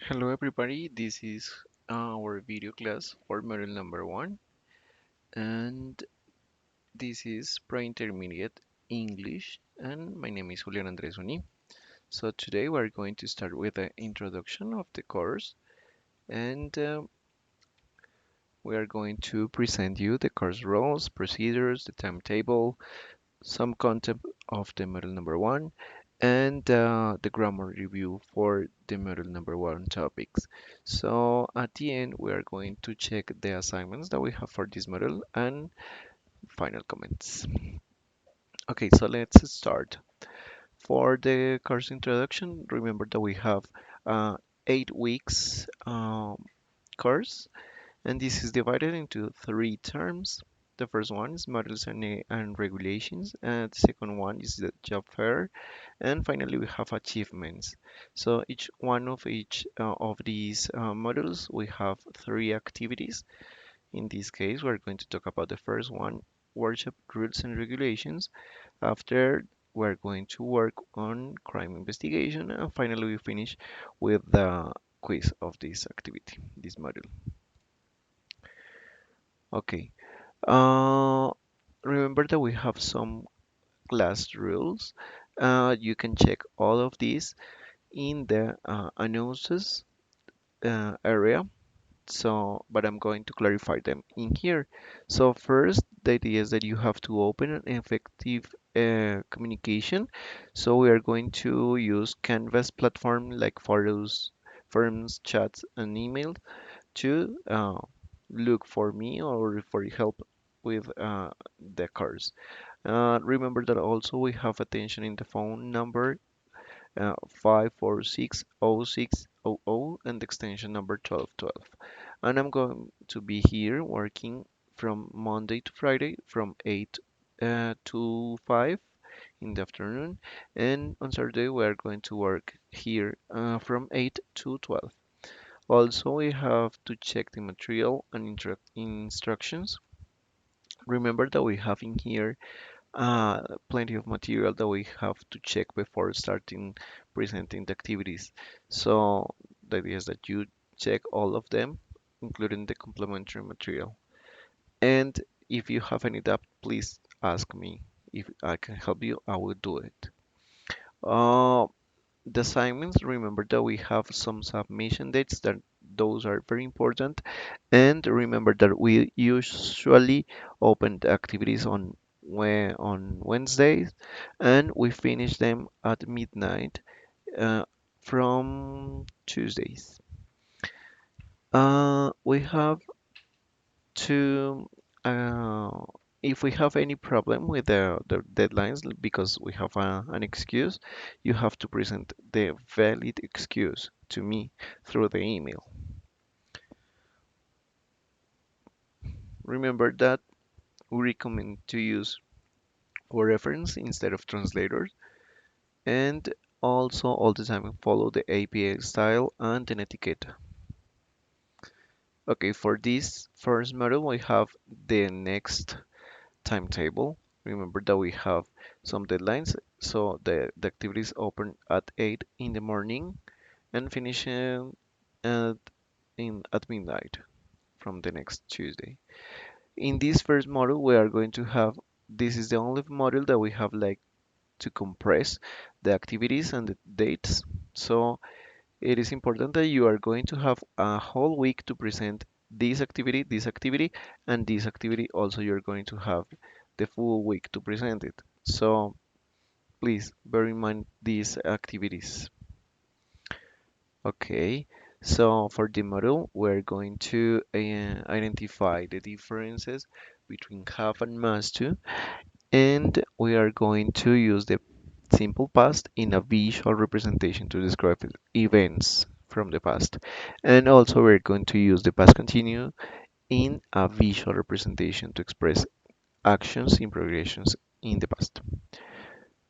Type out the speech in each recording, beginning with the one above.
Hello everybody, this is our video class for module number 1 and this is Preintermediate English and my name is Julian Andres Uni. So today we're going to start with the introduction of the course and we are going to present you the course rules, procedures, the timetable, some content of the module number 1 and the grammar review for the module number 1 topics. So at the end, we are going to check the assignments that we have for this module and final comments. Okay, so let's start. For the course introduction, remember that we have 8 weeks course and this is divided into 3 terms. The first one is models and regulations, and the second one is the job fair, and finally we have achievements. So each of these modules we have 3 activities. In this case, we're going to talk about the first one, workshop rules and regulations. After, we're going to work on crime investigation, and finally we finish with the quiz of this activity, this module. Okay. Uh, Remember that we have some class rules. You can check all of these in the announcements area. So, but I'm going to clarify them in here. So first, the idea is that you have to open an effective communication. So we are going to use Canvas platform like photos, forms, chats, and email to look for me or for help with the course. Remember that also we have attention in the phone number 5460600 and the extension number 1212. And I'm going to be here working from Monday to Friday from 8 to 5 in the afternoon. And on Saturday we are going to work here from 8 to 12. Also, we have to check the material and instructions. Remember that we have in here plenty of material that we have to check before starting presenting the activities. So the idea is that you check all of them, including the complementary material. And if you have any doubt, please ask me. If I can help you, I will do it. Uh, the assignments, remember that we have some submission dates that those are very important. And remember that we usually open the activities on Wednesdays and we finish them at midnight uh, from Tuesdays. We have to if we have any problem with the deadlines because we have an excuse, you have to present the valid excuse to me through the email. Remember that we recommend to use for reference instead of translators, and also all the time follow the APA style and an etiquette. Okay, for this first model, we have the next timetable. Remember that we have some deadlines, so the activities open at 8 in the morning and finish at, at midnight from the next Tuesday. In this first model, we are going to have this is the only model that we have like to compress the activities and the dates. So it is important that you are going to have a whole week to present this activity, and this activity also you're going to have the full week to present it. So please bear in mind these activities. Okay, so for the model, we're going to identify the differences between have and must to, and we are going to use the simple past in a visual representation to describe events from the past. And also we're going to use the past continuous in a visual representation to express actions in progressions in the past.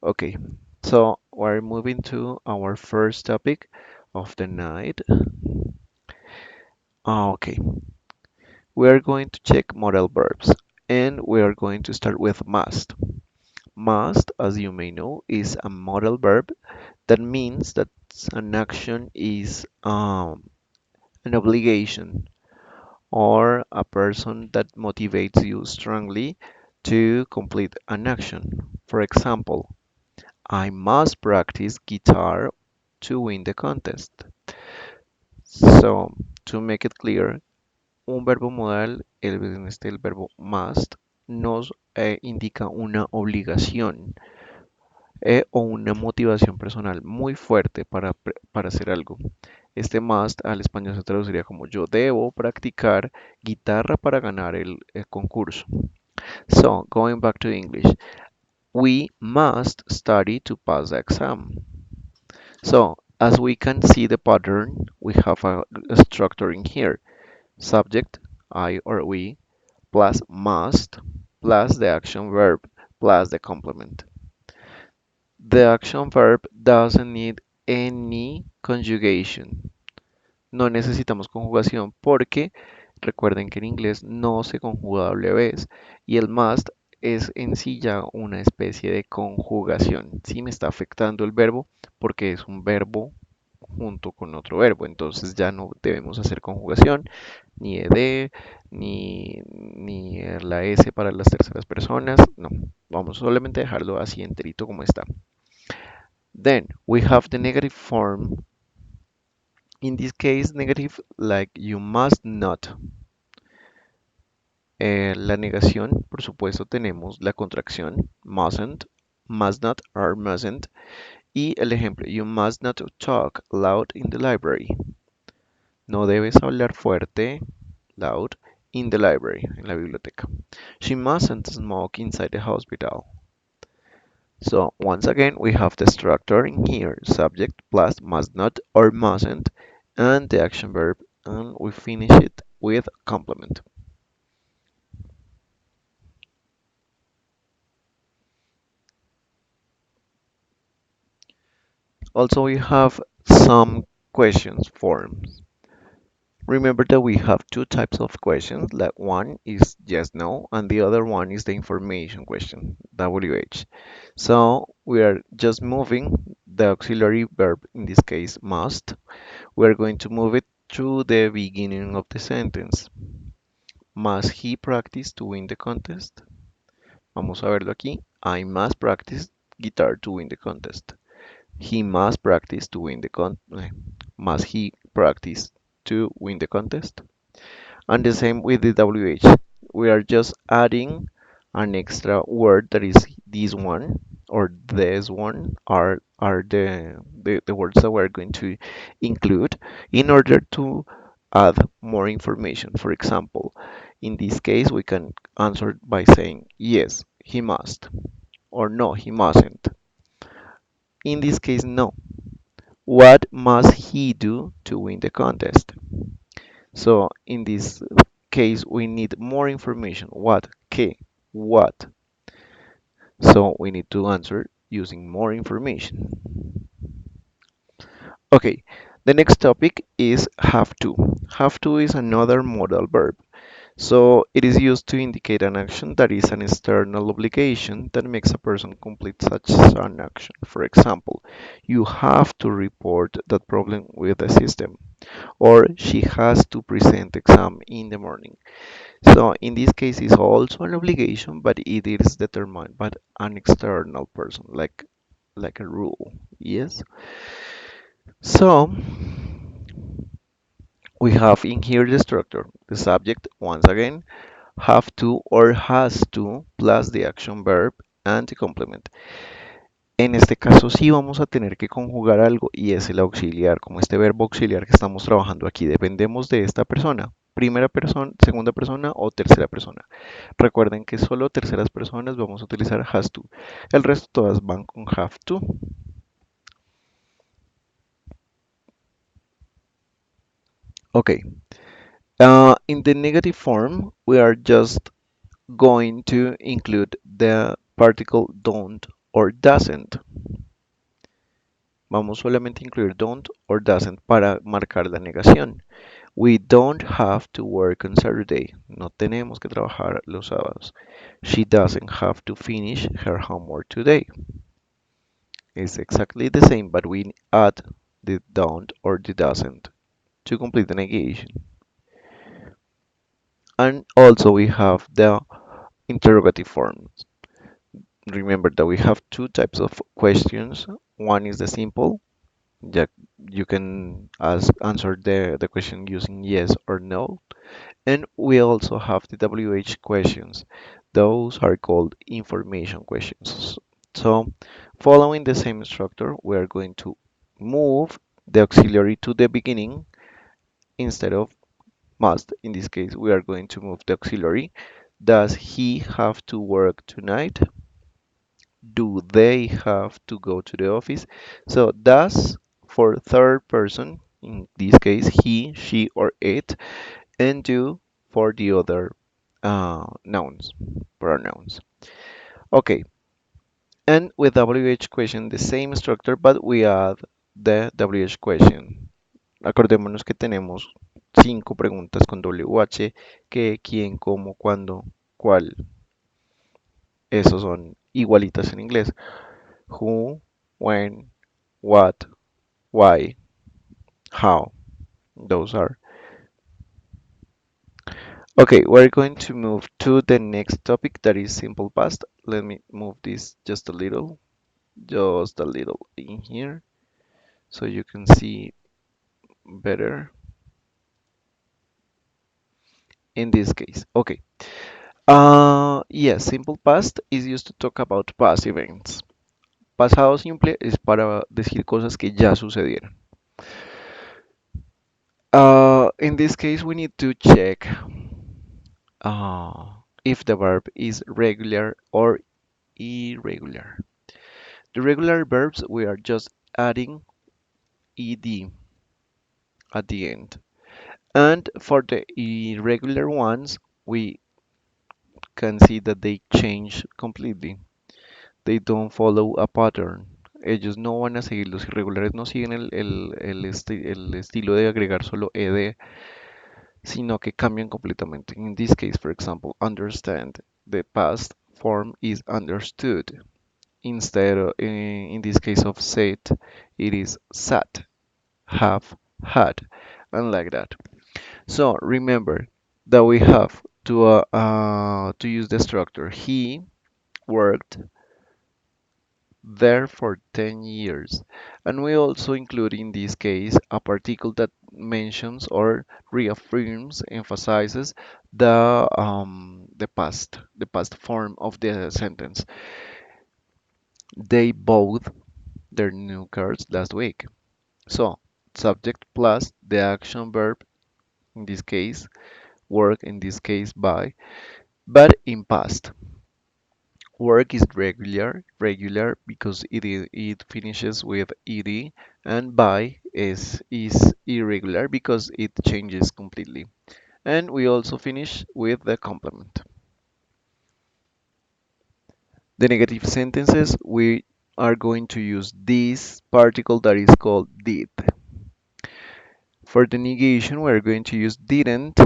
Okay, so we're moving to our first topic of the night. Okay, we are going to check modal verbs and we are going to start with must. Must, as you may know, is a modal verb. That means that an action is an obligation or a person that motivates you strongly to complete an action. For example, I must practice guitar to win the contest. So, to make it clear, un verbo modal, el verbo must, nos indica una obligación o una motivación personal muy fuerte para hacer algo. Este must al español se traduciría como yo debo practicar guitarra para ganar el concurso. So, going back to English, we must study to pass the exam. So, as we can see the pattern, we have a structure in here. Subject, I or we, plus must, plus the action verb, plus the complement. The action verb doesn't need any conjugation. No necesitamos conjugación porque recuerden que en inglés no se conjuga doble vez y el must es en sí ya una especie de conjugación. Sí me está afectando el verbo porque es un verbo junto con otro verbo. Entonces ya no debemos hacer conjugación ni de, ni la S para las terceras personas. No, vamos solamente a dejarlo así enterito como está. Then we have the negative form. In this case, negative like you must not. La negación, por supuesto, tenemos la contracción must not or mustn't. Y el ejemplo, you must not talk loud in the library. No debes hablar fuerte, loud, in the library, en la biblioteca. She mustn't smoke inside the hospital. So once again, we have the structure in here, subject plus must not or mustn't, and the action verb, and we finish it with complement. Also, we have some questions forms. Remember that we have two types of questions. Like one is yes, no, and the other one is the information question, WH. So we are just moving the auxiliary verb, in this case must. We are going to move it to the beginning of the sentence. Must he practice to win the contest? Vamos a verlo aquí. I must practice guitar to win the contest. He must practice to win the must he practice to win the contest? And the same with the WH. We are just adding an extra word that is this one or this one are the words that we're going to include in order to add more information. For example, in this case, we can answer by saying yes, he must, or no, he mustn't. In this case, no. What must he do to win the contest? So in this case, we need more information. What? ¿Qué? What? So we need to answer using more information. Okay, the next topic is have to. Have to is another modal verb. So it is used to indicate an action that is an external obligation that makes a person complete such an action. For example, you have to report that problem with the system, or she has to present exam in the morning. So in this case, it's also an obligation, but it is determined by an external person, like a rule. Yes. So we have in here the structure, the subject once again, have to or has to plus the action verb and the complement. En este caso sí vamos a tener que conjugar algo y es el auxiliar, como este verbo auxiliar que estamos trabajando aquí. Dependemos de esta persona, primera persona, segunda persona o tercera persona. Recuerden que solo terceras personas vamos a utilizar has to. El resto todas van con have to. Okay. In the negative form, we are just going to include the particle don't or doesn't. Vamos solamente a incluir don't or doesn't para marcar la negación. We don't have to work on Saturday. No tenemos que trabajar los sábados. She doesn't have to finish her homework today. It's exactly the same, but we add the don't, or the doesn't to complete the negation. And also we have the interrogative form. Remember that we have two types of questions. One is the simple, that you can answer the question using yes or no. And we also have the WH questions. Those are called information questions. So, following the same structure, we are going to move the auxiliary to the beginning instead of must. In this case, we are going to move the auxiliary. Does he have to work tonight? Do they have to go to the office? So, does for third person, in this case, he, she, or it, and do for the other nouns, pronouns. Okay, and with WH question, the same structure, but we add the WH question. Acordémonos que tenemos 5 preguntas con WH, qué, quién, cómo, cuándo, cuál. Esos son igualitas en inglés. Who, when, what, why, how. Those are. Okay, we're going to move to the next topic that is simple past. Let me move this just a little in here so you can see better in this case. Okay. Yes, simple past is used to talk about past events. Pasado simple es para decir cosas que ya sucedieron. In this case, we need to check if the verb is regular or irregular. The regular verbs, we are just adding ed at the end. And for the irregular ones, we can see that they change completely. They don't follow a pattern. Ellos no van a seguir, los irregulares no siguen el estilo de agregar solo ed, sino que cambian completamente. In this case, for example, understand, the past form is understood. Instead of, in this case of said, it is sat, have, had, and like that. So remember that we have to use the structure. He worked there for 10 years. And we also include in this case a particle that mentions or reaffirms, emphasizes the past form of the sentence. They bought their new cars last week. So, subject plus the action verb, in this case, work, in this case, by, but in past. Work is regular because it finishes with ed, and by is irregular because it changes completely. And we also finish with the complement. The negative sentences, we are going to use this particle that is called did. For the negation, we're going to use didn't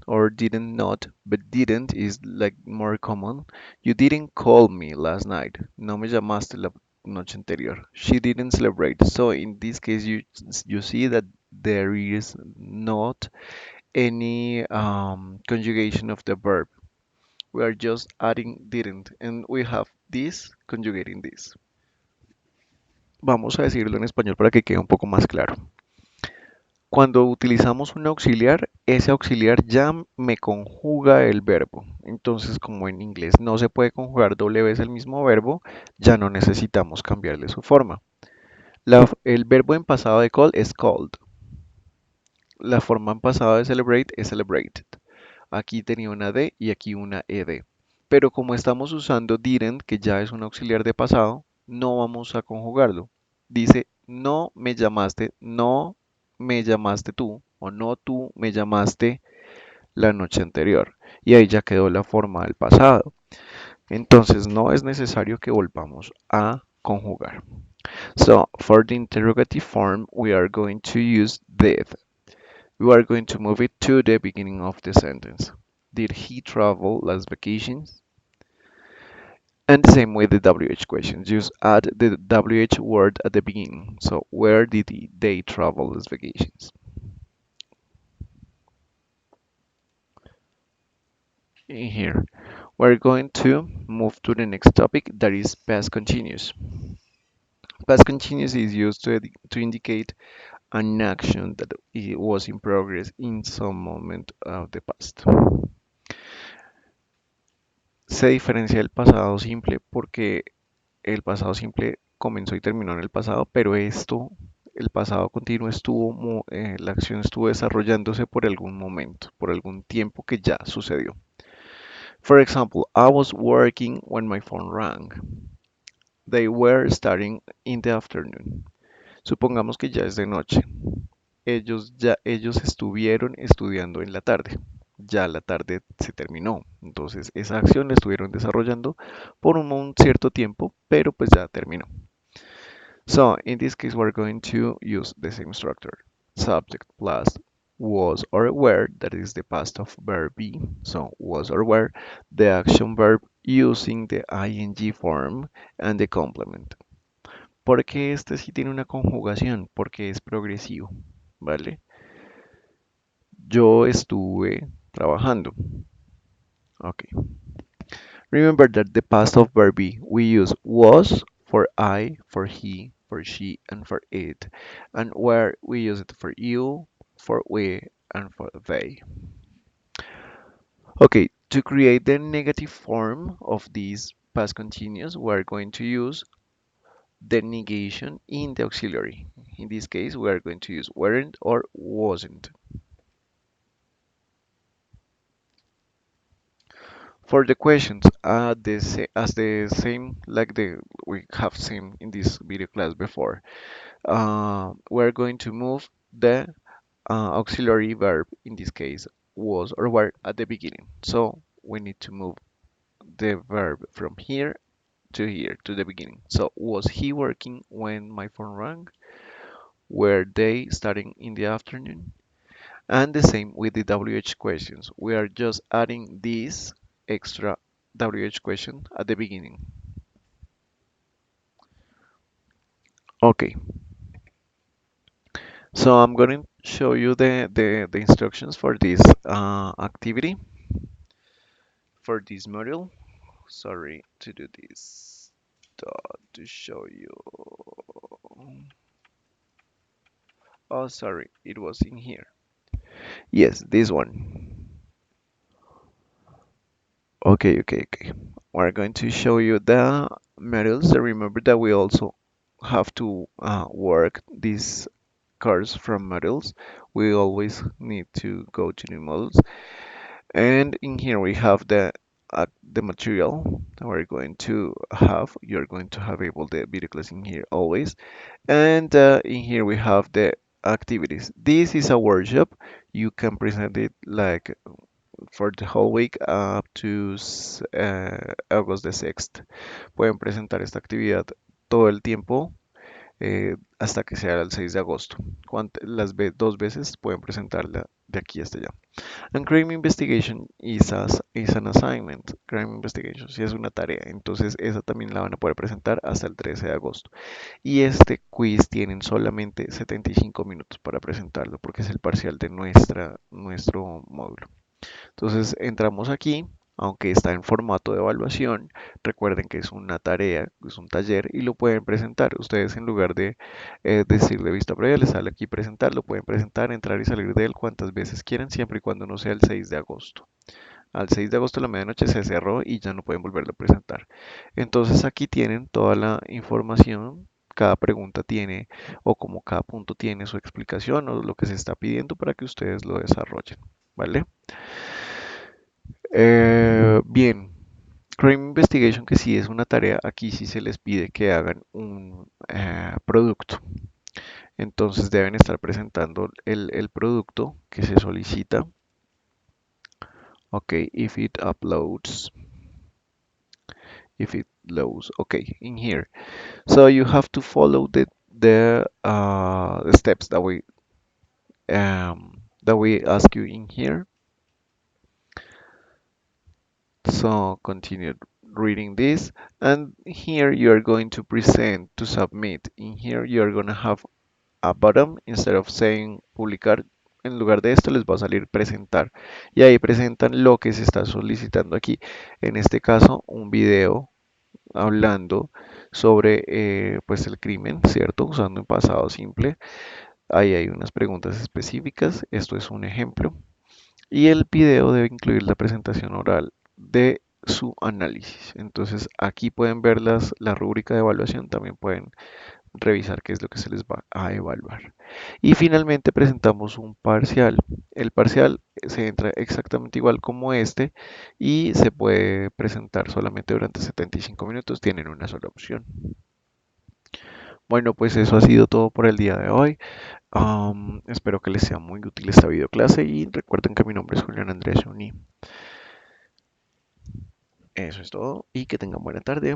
or didn't not, but didn't is like more common. You didn't call me last night. No me llamaste la noche anterior. She didn't celebrate. So in this case, you see that there is not any conjugation of the verb. We are just adding didn't, and we have this conjugating this. Vamos a decirlo en español para que quede un poco más claro. Cuando utilizamos un auxiliar, ese auxiliar ya me conjuga el verbo. Entonces, como en inglés no se puede conjugar doble vez el mismo verbo, ya no necesitamos cambiarle su forma. El verbo en pasado de call es called. La forma en pasado de celebrate es celebrated. Aquí tenía una D y aquí una ED. Pero como estamos usando didn't, que ya es un auxiliar de pasado, no vamos a conjugarlo. Dice, no me llamaste, no me llamaste tú, o no tú me llamaste la noche anterior. Y ahí ya quedó la forma del pasado. Entonces no es necesario que volvamos a conjugar. So, for the interrogative form, we are going to use did. We are going to move it to the beginning of the sentence. Did he travel last vacations? And the same with the WH questions. Just add the WH word at the beginning. So where did they travel as vacations? In here, we're going to move to the next topic that is past continuous. Past continuous is used to indicate an action that was in progress in some moment of the past. Se diferencia del pasado simple porque el pasado simple comenzó y terminó en el pasado, pero el pasado continuo la acción estuvo desarrollándose por algún momento, por algún tiempo que ya sucedió. For example, I was working when my phone rang. They were starting in the afternoon. Supongamos que ya es de noche. Ellos estuvieron estudiando en la tarde. Ya la tarde se terminó. Entonces, esa acción la estuvieron desarrollando por un cierto tiempo, pero pues ya terminó. So, in this case, we're going to use the same structure. Subject plus was or were, that is the past of verb be. So, was or were, the action verb using the ing form and the complement. ¿Por qué este sí tiene una conjugación? Porque es progresivo, ¿vale? Yo estuve trabajando. Okay. Remember that the past of verb be we use was for I, for he, for she, and for it, and where we use it for you, for we, and for they. Okay, to create the negative form of this past continuous, we're going to use the negation in the auxiliary. In this case, we are going to use weren't or wasn't. For the questions, as the same like the we have seen in this video class before, we're going to move the auxiliary verb, in this case, was or were at the beginning. So we need to move the verb from here to the beginning. So was he working when my phone rang? Were they starting in the afternoon? And the same with the WH questions. We are just adding this extra WH question at the beginning. Okay, so I'm going to show you the instructions for this activity, for this module. Sorry to do this to show you. Oh, sorry, it was in here. Yes, this one. Okay. We're going to show you the modules. Remember that we also have to work these cards from models. We always need to go to new models. And in here we have the material that we're going to have. You're going to have able the video class in here always. And in here we have the activities. This is a workshop. You can present it like for the whole week up to August the 6th. Pueden presentar esta actividad todo el tiempo hasta que sea el 6 de agosto. Dos veces pueden presentarla de aquí hasta allá. And crime investigation is an assignment. Crime investigation sí es una tarea. Entonces esa también la van a poder presentar hasta el 13 de agosto. Y este quiz tienen solamente 75 minutos para presentarlo porque es el parcial de nuestro módulo. Entonces entramos aquí, aunque está en formato de evaluación, recuerden que es una tarea, es un taller y lo pueden presentar. Ustedes en lugar de decirle vista previa, les sale aquí presentar, lo pueden presentar, entrar y salir de él cuantas veces quieran, siempre y cuando no sea el 6 de agosto. Al 6 de agosto a la medianoche se cerró y ya no pueden volverlo a presentar. Entonces aquí tienen toda la información. Cada pregunta tiene, o como cada punto tiene su explicación o lo que se está pidiendo para que ustedes lo desarrollen. ¿Vale? Bien, Crime Investigation, que sí es una tarea, aquí sí se les pide que hagan un producto. Entonces deben estar presentando el producto que se solicita. Ok, if it loads, okay, in here. So you have to follow the steps that we ask you in here. So continue reading this, and here you are going to present to submit. In here you are going to have a bottom instead of saying publicar. En lugar de esto les va a salir presentar y ahí presentan lo que se está solicitando aquí. En este caso, un video hablando sobre pues el crimen, ¿cierto? Usando un pasado simple. Ahí hay unas preguntas específicas. Esto es un ejemplo. Y el video debe incluir la presentación oral de su análisis. Entonces aquí pueden ver la rúbrica de evaluación, también pueden revisar qué es lo que se les va a evaluar. Y finalmente presentamos un parcial. El parcial se entra exactamente igual como este y se puede presentar solamente durante 75 minutos. Tienen una sola opción. Bueno, pues eso ha sido todo por el día de hoy. Espero que les sea muy útil esta videoclase y recuerden que mi nombre es Julián Andrés Uni. Eso es todo y que tengan buena tarde.